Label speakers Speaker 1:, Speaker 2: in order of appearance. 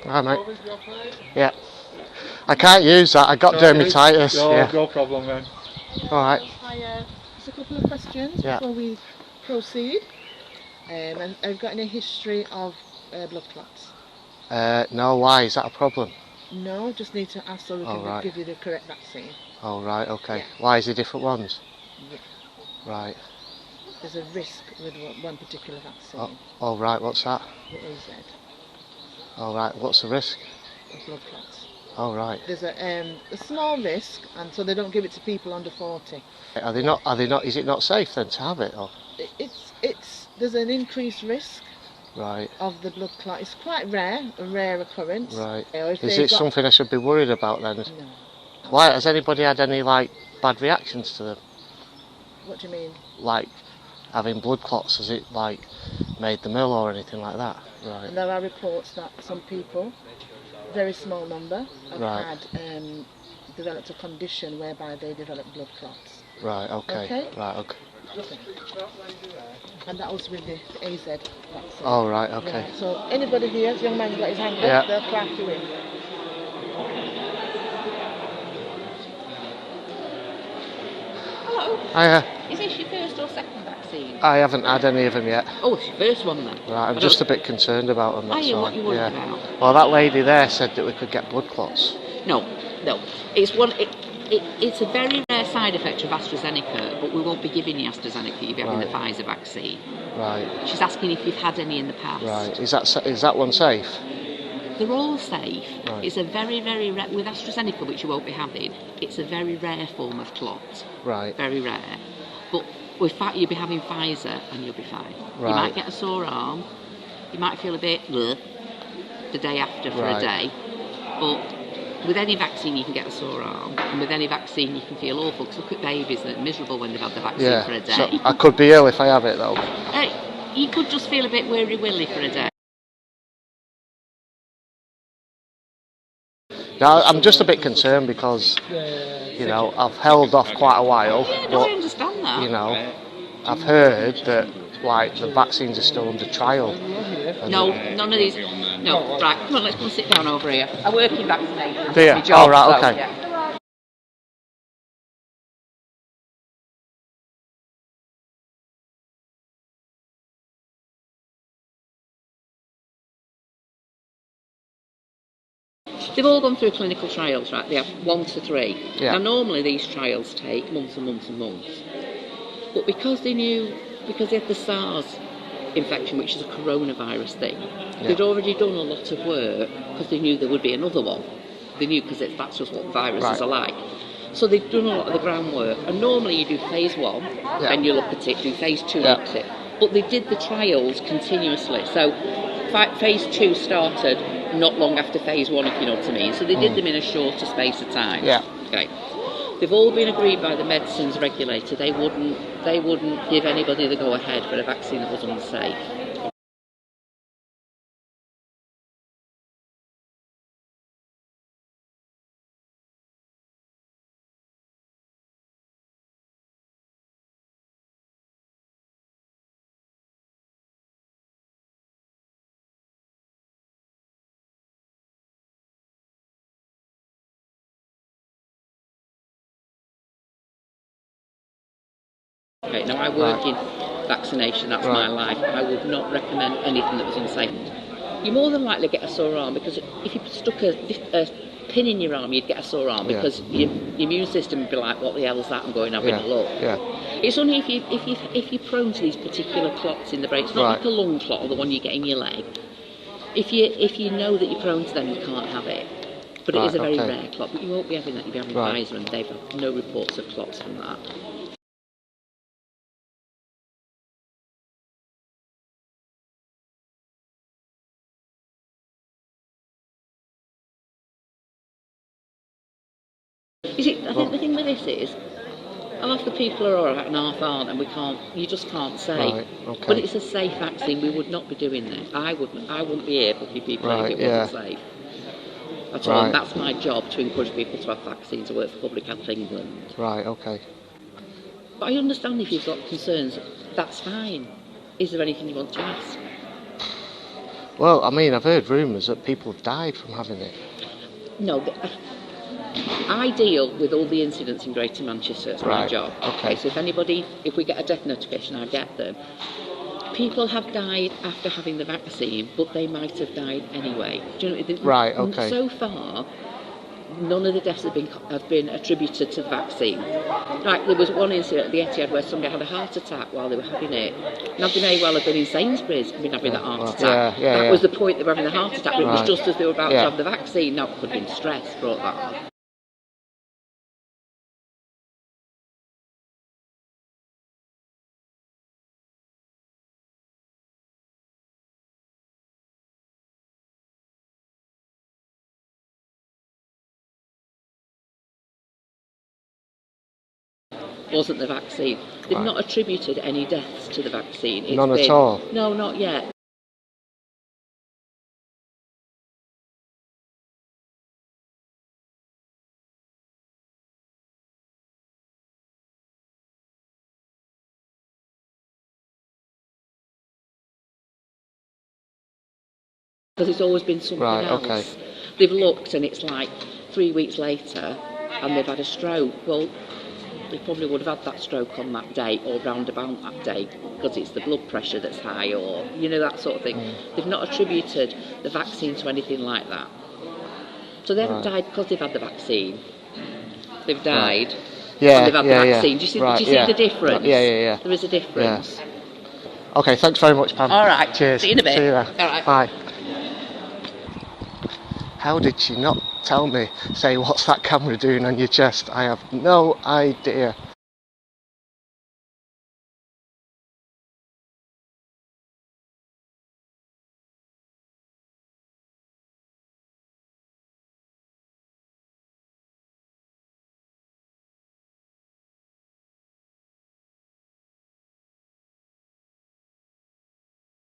Speaker 1: Hi, mate. Yeah. I can't use that. I got dermatitis. Yeah.
Speaker 2: No problem, then.
Speaker 1: All right.
Speaker 3: Just a couple of questions before we proceed. And I've got any history of blood clots?
Speaker 1: No, why? Is that a problem?
Speaker 3: No, just need to ask so we can give you the correct vaccine.
Speaker 1: Oh, right, okay.
Speaker 3: Yeah.
Speaker 1: Why is there different ones?
Speaker 3: Yeah.
Speaker 1: Right.
Speaker 3: There's a risk with one particular vaccine.
Speaker 1: Oh, right, what's that?
Speaker 3: The AZ.
Speaker 1: Oh, right, what's the risk?
Speaker 3: Of blood clots.
Speaker 1: Oh, right.
Speaker 3: There's a small risk, and so they don't give it to people under 40.
Speaker 1: Are they not, is it not safe then to have it? Or?
Speaker 3: There's an increased risk.
Speaker 1: Right.
Speaker 3: Of the blood clot. It's quite rare, a rare occurrence.
Speaker 1: Right. Is it something I should be worried about then?
Speaker 3: No.
Speaker 1: Why, has anybody had any, like, bad reactions to them?
Speaker 3: What do you mean?
Speaker 1: Like, having blood clots, has it, like, made them ill or anything like that? Right.
Speaker 3: And there are reports that some people, very small number, have had developed a condition whereby they develop blood clots.
Speaker 1: Right, okay. Right, okay.
Speaker 3: And that was with the AZ vaccine.
Speaker 1: Oh, right, okay.
Speaker 3: Yeah. So anybody here, this young man's got his hand up, they'll clap you in.
Speaker 4: Hello.
Speaker 1: Hiya.
Speaker 4: Is this your first or second vaccine?
Speaker 1: I haven't had any of them yet.
Speaker 4: Oh, it's your first one then?
Speaker 1: Right, I'm just a bit concerned about them, that's all.
Speaker 4: What are you worried about?
Speaker 1: Well, that lady there said that we could get blood clots.
Speaker 4: No. It's a very rare side effect of AstraZeneca, but we won't be giving you AstraZeneca, you'll be having the Pfizer vaccine.
Speaker 1: Right.
Speaker 4: She's asking if you've had any in the past.
Speaker 1: Right. Is that one safe?
Speaker 4: They're all safe.
Speaker 1: Right.
Speaker 4: It's a very, very rare, with AstraZeneca, which you won't be having, it's a very rare form of clot.
Speaker 1: Right.
Speaker 4: Very rare. But with fact, you'll be having Pfizer and you'll be fine.
Speaker 1: Right.
Speaker 4: You might get a sore arm, you might feel a bit the day after for a day, but with any vaccine you can get a sore arm, and with any vaccine you can feel awful, because look at babies that are miserable when they've had the vaccine for a day.
Speaker 1: So I could be ill if I have it though.
Speaker 4: You could just feel a bit weary-willy for a day.
Speaker 1: Now, I'm just a bit concerned because, you know, I've held off quite a while.
Speaker 4: Yeah, no, I understand that.
Speaker 1: You know, I've heard that, like, the vaccines are still under trial.
Speaker 4: No, none of these. No, right, come on, let's go and sit down over here. I work in vaccination.
Speaker 1: Do you?
Speaker 4: My job,
Speaker 1: oh, right, okay.
Speaker 4: Yeah. They've all gone through clinical trials, right? They have 1 to 3.
Speaker 1: Yeah.
Speaker 4: Now, normally these trials take months and months and months. But because they had the SARS infection, which is a coronavirus thing, they'd already done a lot of work because they knew there would be another one. They knew because that's just what viruses are like. So they've done a lot of the groundwork. And normally you do phase 1, and you look at it, do phase 2, look at it. But they did the trials continuously. So phase 2 started not long after phase 1, if you know what I mean. So they did them in a shorter space of time.
Speaker 1: Yeah.
Speaker 4: Okay. They've all been agreed by the medicines regulator. They wouldn't give anybody the go ahead for a vaccine that was unsafe. Okay, now I work in vaccination, that's my life. I would not recommend anything that was unsafe. You're more than likely to get a sore arm because if you stuck a pin in your arm, you'd get a sore arm because your immune system would be like, what the hell is that? I'm going to have a look.
Speaker 1: Yeah.
Speaker 4: It's only if you're prone to these particular clots in the brain. It's not like a lung clot or the one you get in your leg. If you know that you're prone to them, you can't have it. But it is a very rare clot. But you won't be having that. You'll be having Pfizer, and they've had no reports of clots from that. You see, I think the thing with this is, half the people are alright and half aren't, and you just can't say.
Speaker 1: Right, okay.
Speaker 4: But it's a safe vaccine. We would not be doing this. I wouldn't be able to give people if it wasn't safe. At all. And that's my job, to encourage people to have vaccines. I work for Public Health England.
Speaker 1: Right, okay.
Speaker 4: But I understand if you've got concerns. That's fine. Is there anything you want to ask?
Speaker 1: Well, I mean, I've heard rumours that people died from having it.
Speaker 4: No, I deal with all the incidents in Greater Manchester. It's my
Speaker 1: Right,
Speaker 4: job.
Speaker 1: okay.
Speaker 4: So if we get a death notification, I get them. People have died after having the vaccine, but they might have died anyway. Do you know?
Speaker 1: Right, okay.
Speaker 4: So far, none of the deaths have been attributed to the vaccine. Right, there was one incident at the Etihad where somebody had a heart attack while they were having it. Now they may well have been in Sainsbury's and been having that heart attack. That was the point, they were having the heart attack, but it was just as they were about to have the vaccine. Now it could have been stress brought that on. Wasn't the vaccine. They've not attributed any deaths to the vaccine.
Speaker 1: None at all?
Speaker 4: No, not yet. Because it's always been something else.
Speaker 1: Okay.
Speaker 4: They've looked and it's like 3 weeks later and they've had a stroke. Well, they probably would have had that stroke on that day or round about that day because it's the blood pressure that's high or, you know, that sort of thing. They've not attributed the vaccine to anything like that. So they haven't died because they've had the vaccine. They've died
Speaker 1: Yeah,
Speaker 4: they've had the vaccine. Do you see the difference?
Speaker 1: Yeah.
Speaker 4: There is a difference.
Speaker 1: Yeah. Okay, thanks very much, Pam.
Speaker 4: All right.
Speaker 1: Cheers.
Speaker 4: See you in a bit.
Speaker 1: See you there.
Speaker 4: All right.
Speaker 1: Bye. How did she not tell me, say, what's that camera doing on your chest? I have no idea.